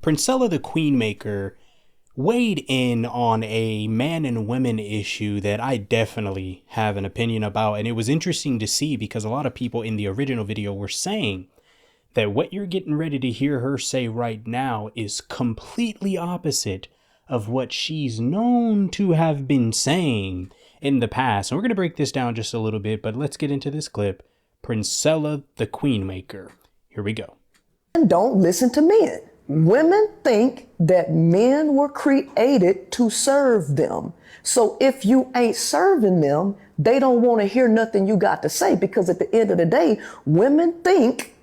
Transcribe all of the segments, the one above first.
Princella the Queenmaker weighed in on a man and women issue that I definitely have an opinion about. And it was interesting to see because a lot of people in the original video were saying that what you're getting ready to hear her say right now is completely opposite of what she's known to have been saying in the past. And we're going to break this down just a little bit, but let's get into this clip. Princella the Queenmaker. Here we go. Don't listen to men. Women think that men were created to serve them. So if you ain't serving them, they don't want to hear nothing you got to say, because at the end of the day, women think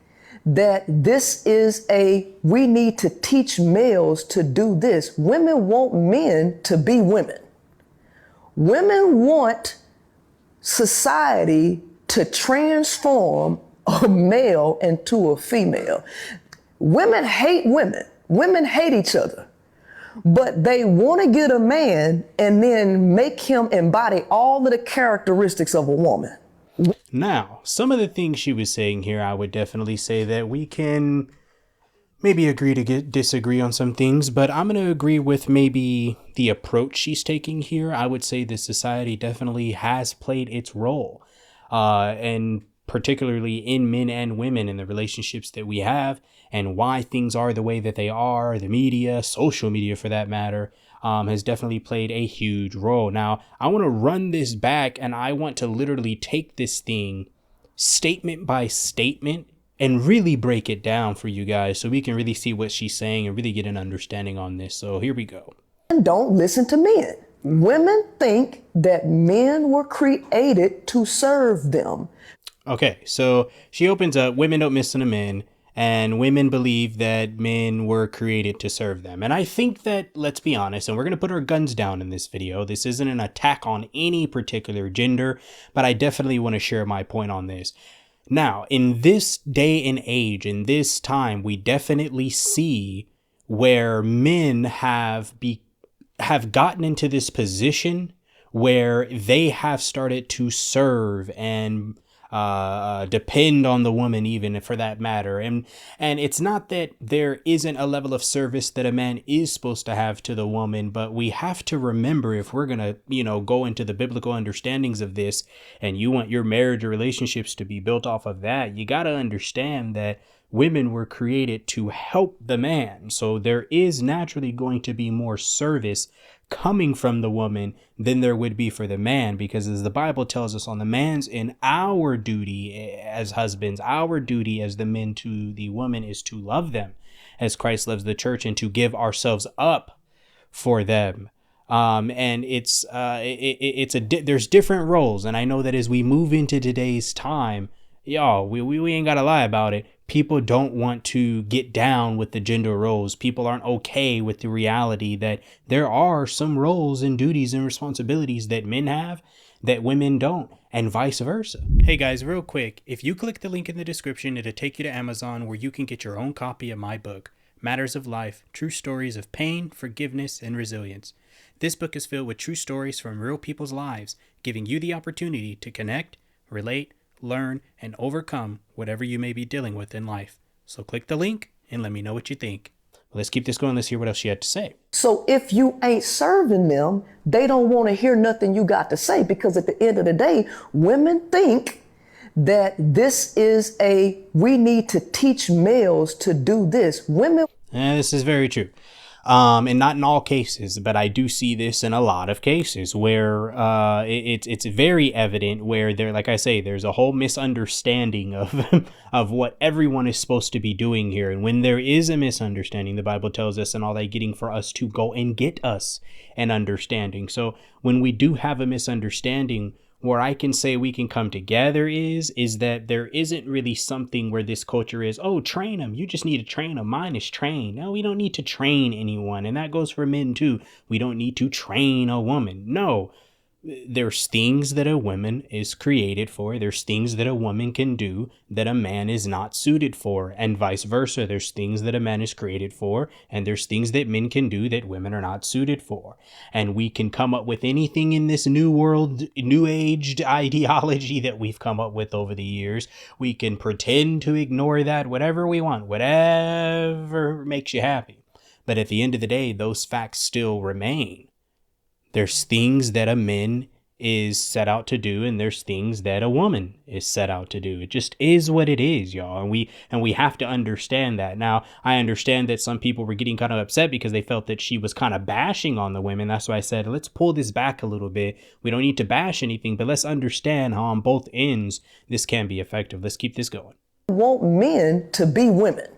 that this is we need to teach males to do this. Women want men to be women. Women want society to transform a male into a female. Women hate women. Women hate each other. But they want to get a man and then make him embody all of the characteristics of a woman. Now, some of the things she was saying here, I would definitely say that we can maybe agree to disagree on some things, but I'm going to agree with maybe the approach she's taking here. I would say that society definitely has played its role, and particularly in men and women in the relationships that we have and why things are the way that they are. The media, social media for that matter, has definitely played a huge role. Now, I want to run this back and I want to literally take this thing statement by statement and really break it down for you guys so we can really see what she's saying and really get an understanding on this. So here we go. Don't listen to men. Women think that men were created to serve them. Okay, so she opens up, women don't listen to men, and women believe that men were created to serve them. And I think that, let's be honest, and we're going to put our guns down in this video. This isn't an attack on any particular gender, but I definitely want to share my point on this. Now, in this day and age, in this time, we definitely see where men have gotten into this position where they have started to serve and depend on the woman, even for that matter. And it's not that there isn't a level of service that a man is supposed to have to the woman, but we have to remember, if we're going to, go into the biblical understandings of this, and you want your marriage or relationships to be built off of that, you got to understand that women were created to help the man. So there is naturally going to be more service coming from the woman than there would be for the man, because as the Bible tells us, on the man's and our duty as husbands, our duty as the men to the woman is to love them as Christ loves the church and to give ourselves up for them. And there's different roles. And I know that as we move into today's time, y'all, we ain't gotta lie about it. People don't want to get down with the gender roles. People aren't okay with the reality that there are some roles and duties and responsibilities that men have that women don't, and vice versa. Hey guys, real quick, if you click the link in the description, it'll take you to Amazon, where you can get your own copy of my book, Matters of Life, True Stories of Pain, Forgiveness, and Resilience. This book is filled with true stories from real people's lives, giving you the opportunity to connect, relate, learn, and overcome whatever you may be dealing with in life. So click the link and let me know what you think. Well, let's keep this going. Let's hear what else she had to say. So if you ain't serving them, they don't want to hear nothing you got to say, because at the end of the day, women think that this is we need to teach males to do this. This is very true. And not in all cases, but I do see this in a lot of cases where it's very evident where like I say, there's a whole misunderstanding of of what everyone is supposed to be doing here. And when there is a misunderstanding, the Bible tells us, and all that getting for us to go and get us an understanding. So when we do have a misunderstanding, where I can say we can come together is that there isn't really something where this culture is, oh, train them. You just need to train them. Mine is trained. No, we don't need to train anyone. And that goes for men too. We don't need to train a woman. No, there's things that a woman is created for. There's things that a woman can do that a man is not suited for, and vice versa. There's things that a man is created for, and there's things that men can do that women are not suited for. And we can come up with anything in this new world, new aged ideology that we've come up with over the years. We can pretend to ignore that, whatever we want, whatever makes you happy. But at the end of the day, those facts still remain. There's things that a man is set out to do, and there's things that a woman is set out to do. It just is what it is, y'all. And we have to understand that. Now, I understand that some people were getting kind of upset because they felt that she was kind of bashing on the women. That's why I said, let's pull this back a little bit. We don't need to bash anything, but let's understand how on both ends this can be effective. Let's keep this going. Want men to be women.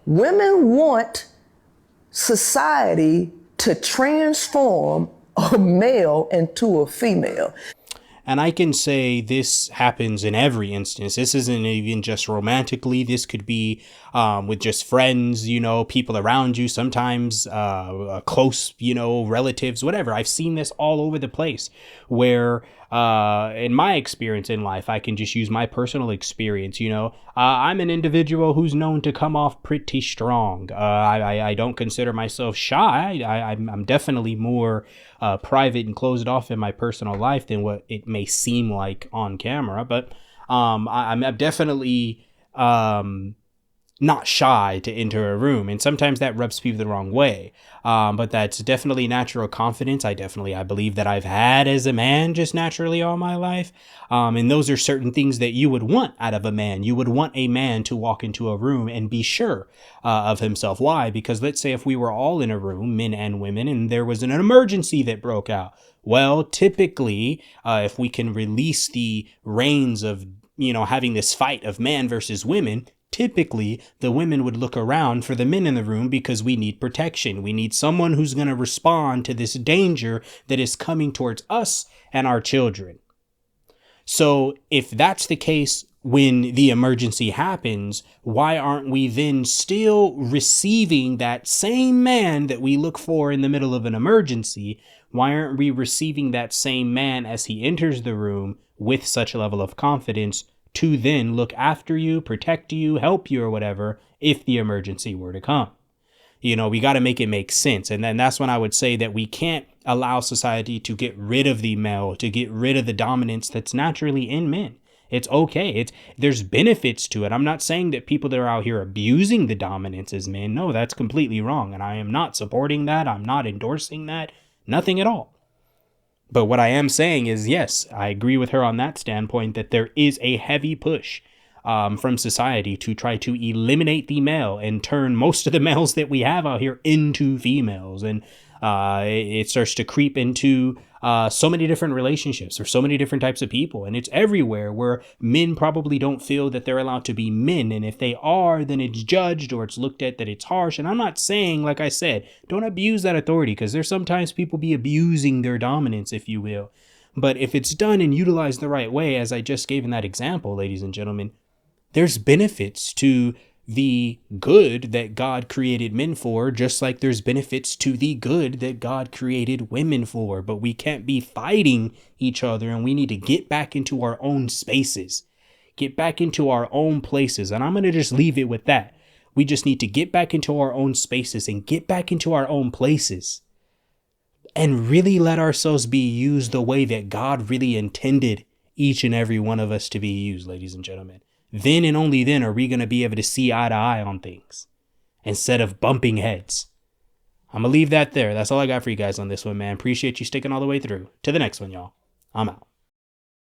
Women want society to transform a male into a female. And I can say this happens in every instance. This isn't even just romantically. This could be with just friends, you know, people around you, sometimes close, you know, relatives, whatever. I've seen this all over the place where in my experience in life, I can just use my personal experience, you know, I'm an individual who's known to come off pretty strong. I don't consider myself shy. I'm definitely more private and closed off in my personal life than what it may seem like on camera. But I'm definitely not shy to enter a room, and sometimes that rubs people the wrong way, but that's definitely natural confidence. I believe that I've had as a man just naturally all my life, and those are certain things that you would want out of a man. You would want a man to walk into a room and be sure of himself. Why? Because let's say if we were all in a room, men and women, and there was an emergency that broke out, well, typically if we can release the reins of, you know, having this fight of man versus women, typically the women would look around for the men in the room because we need protection. We need someone who's going to respond to this danger that is coming towards us and our children. So if that's the case when the emergency happens, why aren't we then still receiving that same man that we look for in the middle of an emergency? Why aren't we receiving that same man as he enters the room with such a level of confidence to then look after you, protect you, help you, or whatever, if the emergency were to come? You know, we got to make it make sense. And then that's when I would say that we can't allow society to get rid of the male, to get rid of the dominance that's naturally in men. It's okay. There's benefits to it. I'm not saying that people that are out here abusing the dominance as men. No, that's completely wrong. And I am not supporting that. I'm not endorsing that. Nothing at all. But what I am saying is, yes, I agree with her on that standpoint, that there is a heavy push from society to try to eliminate the male and turn most of the males that we have out here into females. And it starts to creep into so many different relationships or so many different types of people. And it's everywhere where men probably don't feel that they're allowed to be men. And if they are, then it's judged or it's looked at that it's harsh. And I'm not saying, like I said, don't abuse that authority, because there's sometimes people be abusing their dominance, if you will. But if it's done and utilized the right way, as I just gave in that example, ladies and gentlemen, there's benefits to the good that God created men for, just like there's benefits to the good that God created women for. But we can't be fighting each other, and we need to get back into our own spaces, get back into our own places. And I'm going to just leave it with that. We just need to get back into our own spaces and get back into our own places and really let ourselves be used the way that God really intended each and every one of us to be used, ladies and gentlemen. Then and only then are we going to be able to see eye to eye on things instead of bumping heads. I'm going to leave that there. That's all I got for you guys on this one, man. Appreciate you sticking all the way through. To the next one, y'all. I'm out.